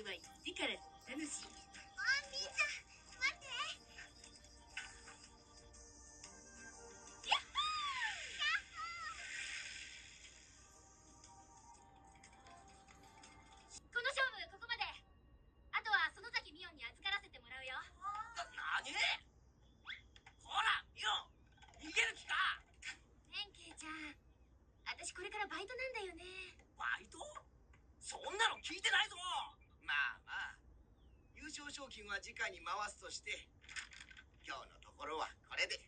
れは行ってからのお楽しみ。みんな待って。やっほー。この勝負ここまで。あとは園崎美音に預からせてもらうよ。なに？ほらミオン、逃げる気か？ねんけいちゃん、私これからバイトなんだよね。バイト？そんなの聞いてないぞ。まあまあ、優勝賞金は次回に回すとして、今日のところはこれで。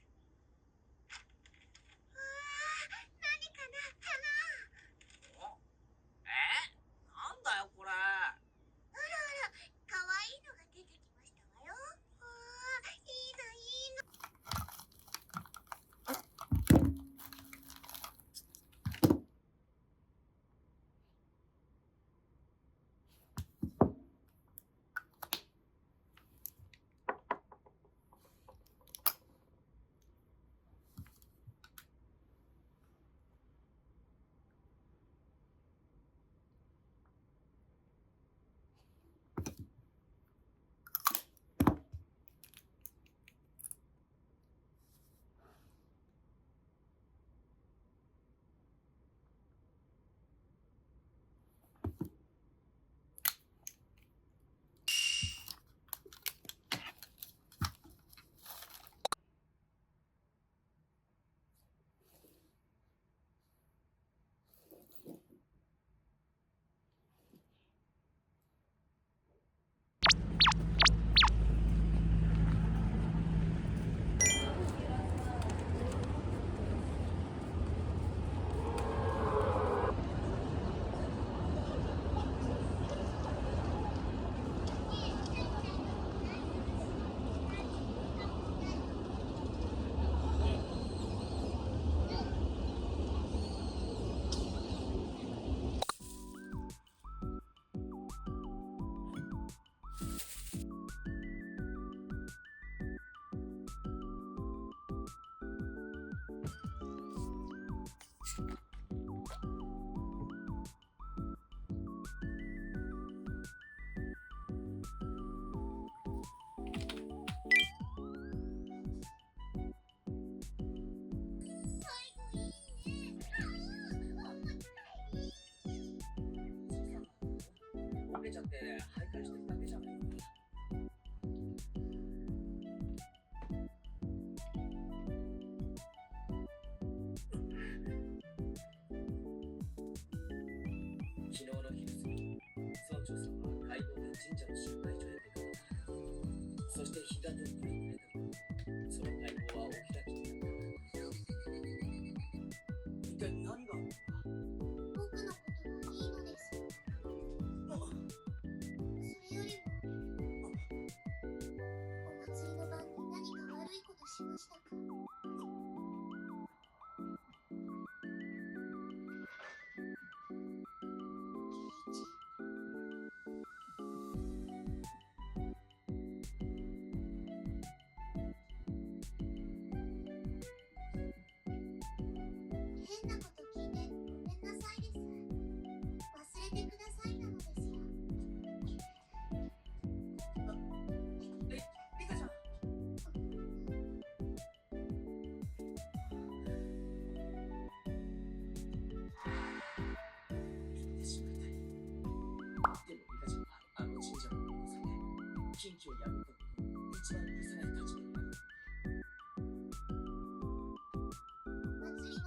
何かなったな。お？なんだよこれ。かわいいのが出てきましたわよ。いいのいいの。折れちゃって徘徊してるだけじゃないか。昨日の昼過ぎ、村長さんは会合で神社の集会所へ出かけた。そして日が照ってくれた頃、その会合はお開きになった。一体何があったのか。僕のことはいいのです。それよりも、お祭りの晩に何か悪いことしましたか？圭一。変なこと聞いてごめんなさいです。忘れてくださいなのですよ。リカちゃん。言ってしまいたい。でもリカちゃんはあの神社の王さんで、禁忌を破ったことを一番許せない立場にある。祭りの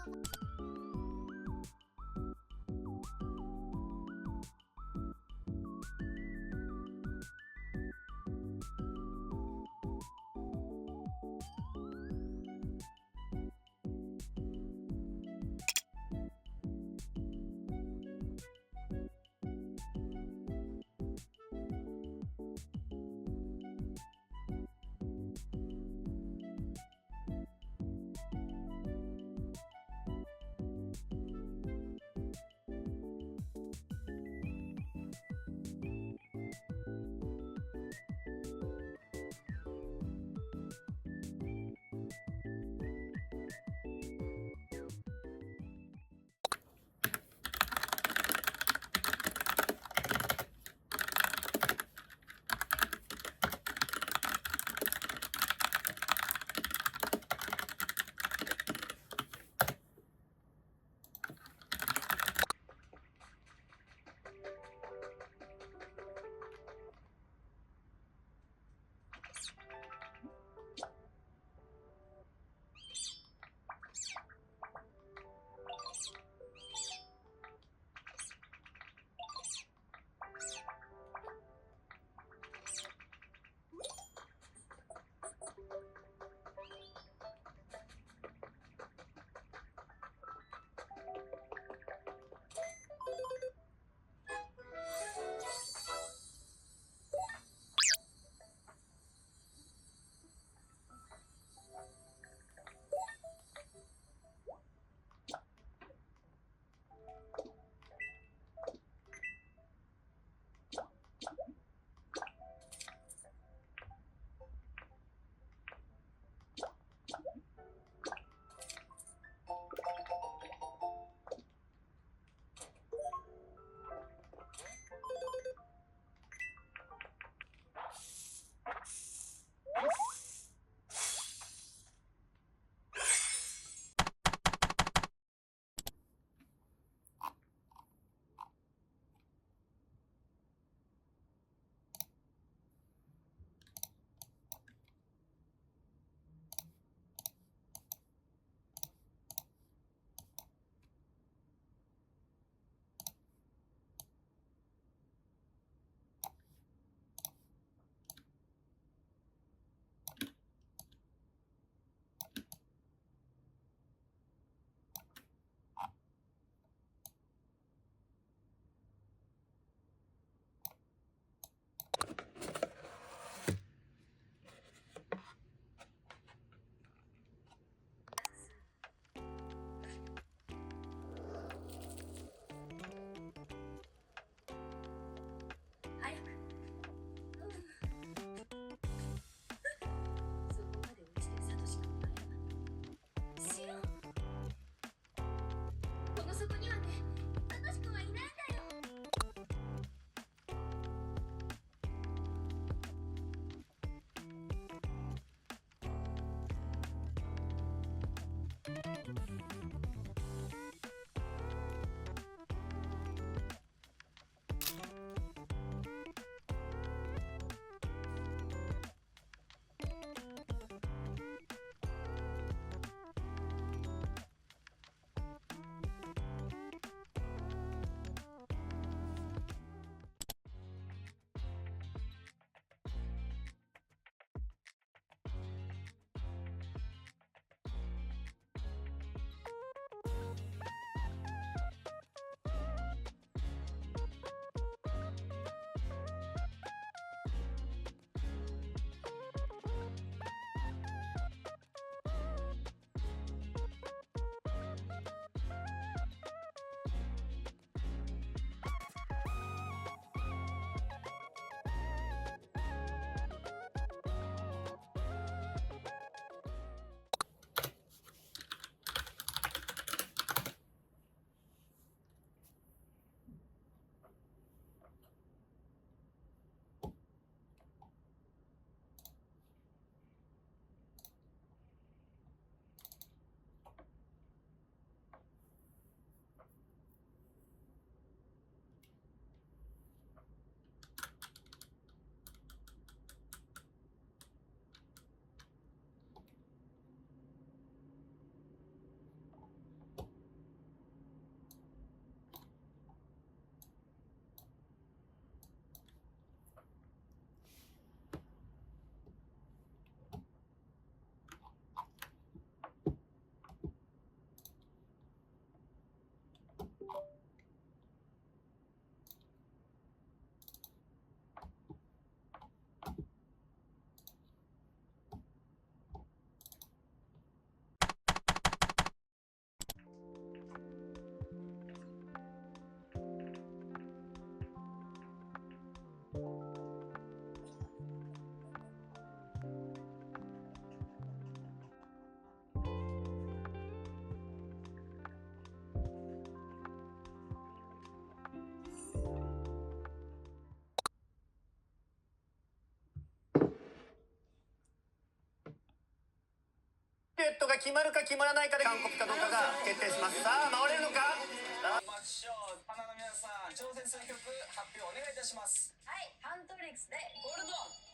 トが決まるか決まらないかで完コピかどうかが決定します。さあ回れるのか。行きましょう。パナの皆さん、挑戦する曲発表お願いいたします。はい、ハントリックスでゴールドン。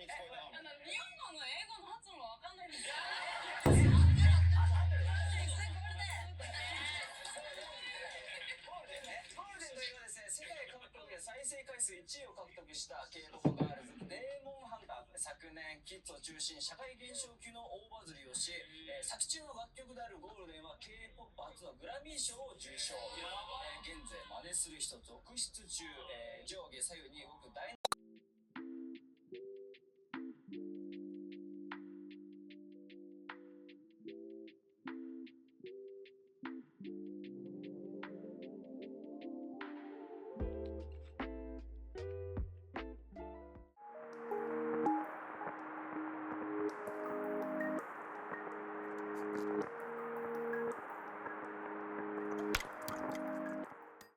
日本語の英語の発音はわかんないんですよ。ゴールデンというのはですね、世界各国で再生回数1位を獲得した K-POP ガールズ、デーモンハンターズ。昨年、キッズを中心社会現象級の大バズりをし、作中の楽曲であるゴールデンは K-POP 初のグラミー賞を受賞。現在、真似する人続出中、上下左右に動くダイナ